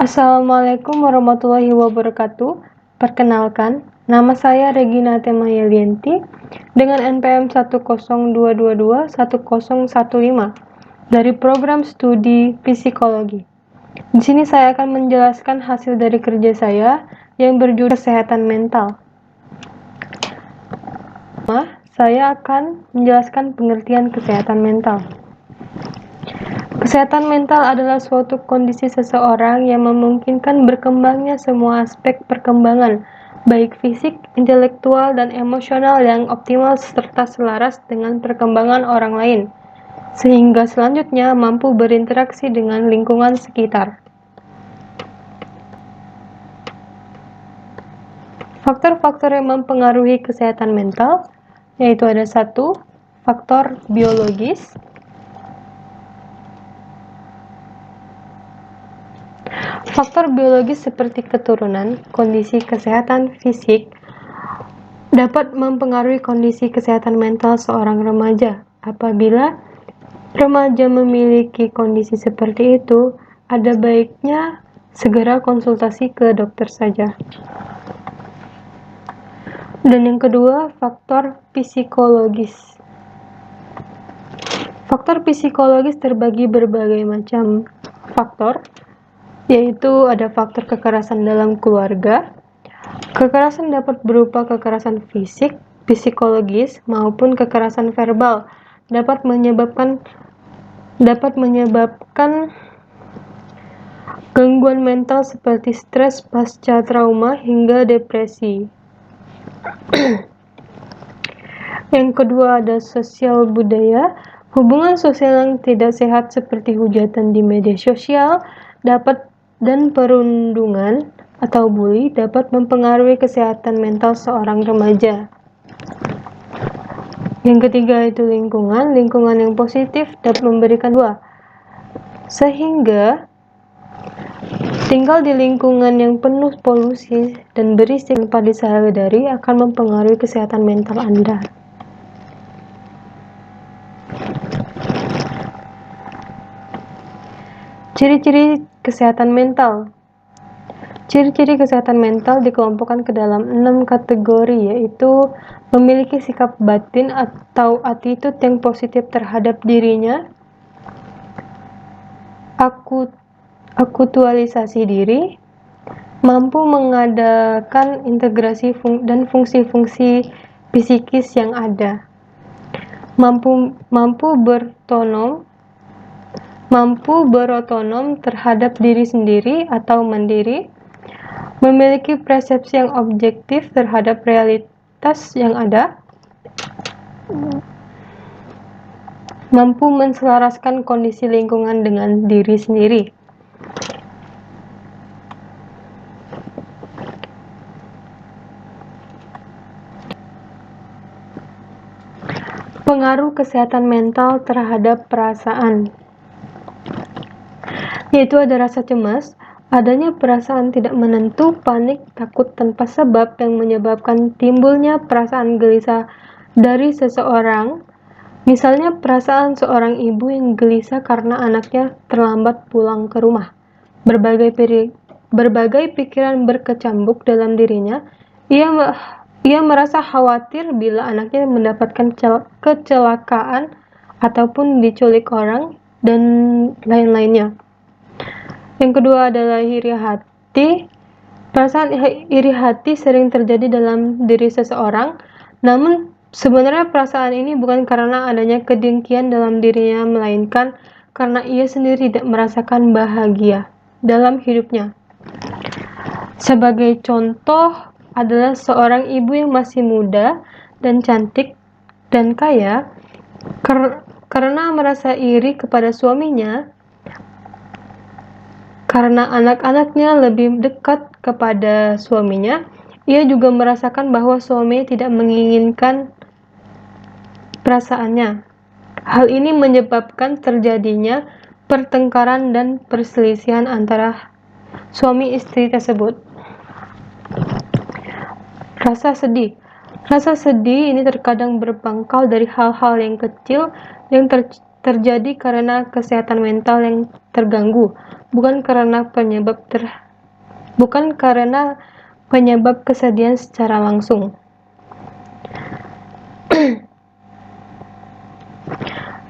Assalamualaikum warahmatullahi wabarakatuh. Perkenalkan, nama saya Regina Temayalianti dengan NPM 102221015 dari program studi psikologi. Di sini saya akan menjelaskan hasil dari kerja saya yang berjudul kesehatan mental. Saya akan menjelaskan pengertian kesehatan mental. Kesehatan mental adalah suatu kondisi seseorang yang memungkinkan berkembangnya semua aspek perkembangan, baik fisik, intelektual, dan emosional yang optimal serta selaras dengan perkembangan orang lain, sehingga selanjutnya mampu berinteraksi dengan lingkungan sekitar. Faktor-faktor yang mempengaruhi kesehatan mental yaitu ada 1. Faktor biologis. Faktor biologis seperti keturunan, kondisi kesehatan fisik, dapat mempengaruhi kondisi kesehatan mental seorang remaja. Apabila remaja memiliki kondisi seperti itu, ada baiknya segera konsultasi ke dokter saja. Dan yang kedua, faktor psikologis. Faktor psikologis terbagi berbagai macam faktor, yaitu ada faktor kekerasan dalam keluarga. Kekerasan dapat berupa kekerasan fisik, psikologis, maupun kekerasan verbal. Dapat menyebabkan gangguan mental seperti stres pasca trauma hingga depresi. Yang kedua ada sosial budaya. Hubungan sosial yang tidak sehat seperti hujatan di media sosial dan perundungan atau bully dapat mempengaruhi kesehatan mental seorang remaja. Yang ketiga itu lingkungan. Lingkungan yang positif dapat memberikan sehingga tinggal di lingkungan yang penuh polusi dan berisik tanpa disadari akan mempengaruhi kesehatan mental Anda. Ciri-ciri kesehatan mental. Ciri-ciri kesehatan mental dikelompokkan ke dalam 6 kategori, yaitu memiliki sikap batin atau attitude yang positif terhadap dirinya, akutualisasi diri, mampu mengadakan integrasi dan fungsi-fungsi psikis yang ada, mampu berotonom terhadap diri sendiri atau mandiri, memiliki persepsi yang objektif terhadap realitas yang ada, mampu menselaraskan kondisi lingkungan dengan diri sendiri. Pengaruh kesehatan mental terhadap perasaan, yaitu ada rasa cemas, adanya perasaan tidak menentu, panik, takut tanpa sebab yang menyebabkan timbulnya perasaan gelisah dari seseorang. Misalnya perasaan seorang ibu yang gelisah karena anaknya terlambat pulang ke rumah. Berbagai pikiran berkecambuk dalam dirinya. Ia merasa khawatir bila anaknya mendapatkan kecelakaan ataupun diculik orang dan lain-lainnya. Yang kedua adalah iri hati. Perasaan iri hati sering terjadi dalam diri seseorang, namun sebenarnya perasaan ini bukan karena adanya kedengkian dalam dirinya, melainkan karena ia sendiri tidak merasakan bahagia dalam hidupnya. Sebagai contoh adalah seorang ibu yang masih muda dan cantik dan kaya, karena merasa iri kepada suaminya, karena anak-anaknya lebih dekat kepada suaminya, ia juga merasakan bahwa suami tidak menginginkan perasaannya. Hal ini menyebabkan terjadinya pertengkaran dan perselisihan antara suami istri tersebut. Rasa sedih. Rasa sedih ini terkadang berpangkal dari hal-hal yang kecil yang terjadi karena kesehatan mental yang terganggu. bukan karena penyebab kesedihan secara langsung.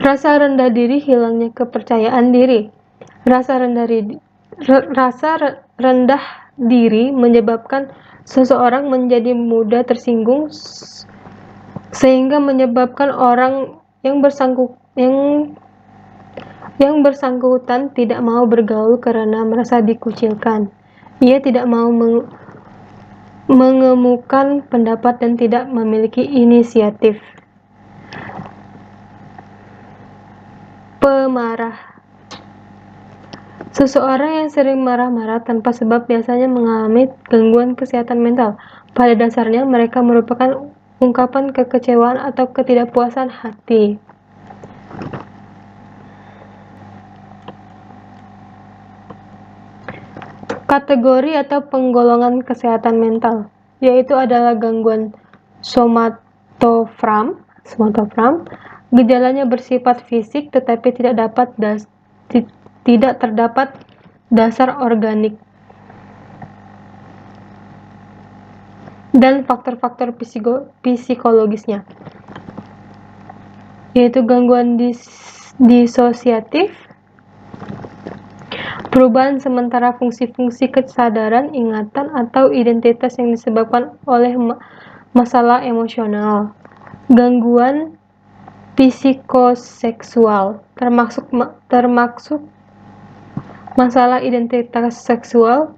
Rasa rendah diri, hilangnya kepercayaan diri. Rasa rendah diri menyebabkan seseorang menjadi mudah tersinggung, sehingga menyebabkan orang yang bersangkutan tidak mau bergaul karena merasa dikucilkan. Ia tidak mau mengemukakan pendapat dan tidak memiliki inisiatif. Pemarah. Seseorang yang sering marah-marah tanpa sebab biasanya mengalami gangguan kesehatan mental. Pada dasarnya, mereka merupakan ungkapan kekecewaan atau ketidakpuasan hati. Kategori atau penggolongan kesehatan mental, yaitu adalah gangguan somatofram. Gejalanya bersifat fisik tetapi tidak terdapat dasar organik dan faktor-faktor psikologisnya, yaitu gangguan disosiatif, perubahan sementara fungsi-fungsi kesadaran, ingatan, atau identitas yang disebabkan oleh masalah emosional. Gangguan psikoseksual termasuk masalah identitas seksual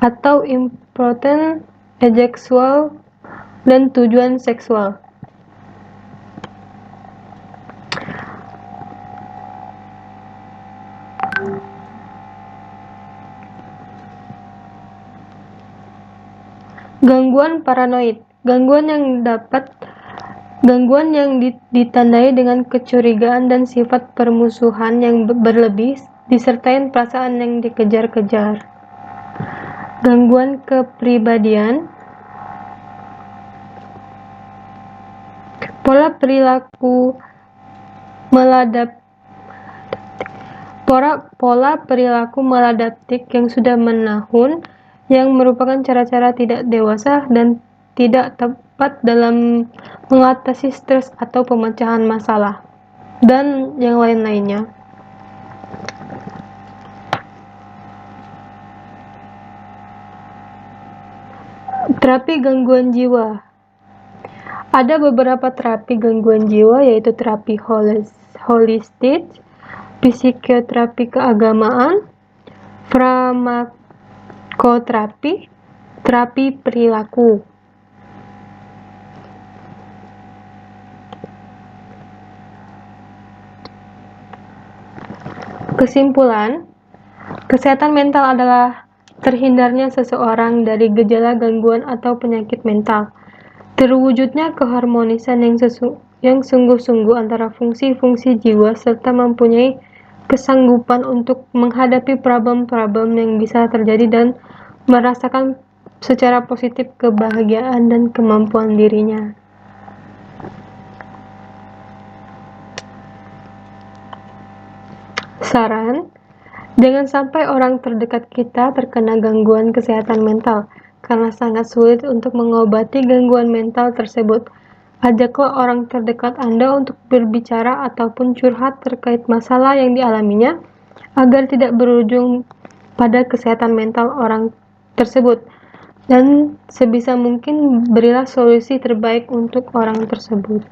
atau impoten seksual dan tujuan seksual. Gangguan paranoid, gangguan yang ditandai dengan kecurigaan dan sifat permusuhan yang berlebih, disertai perasaan yang dikejar-kejar. Gangguan kepribadian, pola perilaku maladaptif yang sudah menahun, yang merupakan cara-cara tidak dewasa dan tidak tepat dalam mengatasi stres atau pemecahan masalah, dan yang lain-lainnya. Terapi gangguan jiwa. Ada beberapa terapi gangguan jiwa, yaitu terapi holistik, psikoterapi keagamaan, farmakoterapi, terapi perilaku. Kesimpulan, kesehatan mental adalah terhindarnya seseorang dari gejala gangguan atau penyakit mental, terwujudnya keharmonisan yang sungguh-sungguh antara fungsi-fungsi jiwa, serta mempunyai kesanggupan untuk menghadapi problem-problem yang bisa terjadi dan merasakan secara positif kebahagiaan dan kemampuan dirinya. Saran, jangan sampai orang terdekat kita terkena gangguan kesehatan mental, karena sangat sulit untuk mengobati gangguan mental tersebut. Ajaklah orang terdekat Anda untuk berbicara ataupun curhat terkait masalah yang dialaminya, agar tidak berujung pada kesehatan mental orang tersebut, dan sebisa mungkin berilah solusi terbaik untuk orang tersebut.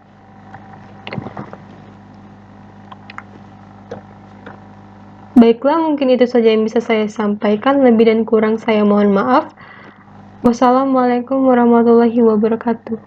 Baiklah, mungkin itu saja yang bisa saya sampaikan. Lebih dan kurang saya mohon maaf. Wassalamualaikum warahmatullahi wabarakatuh.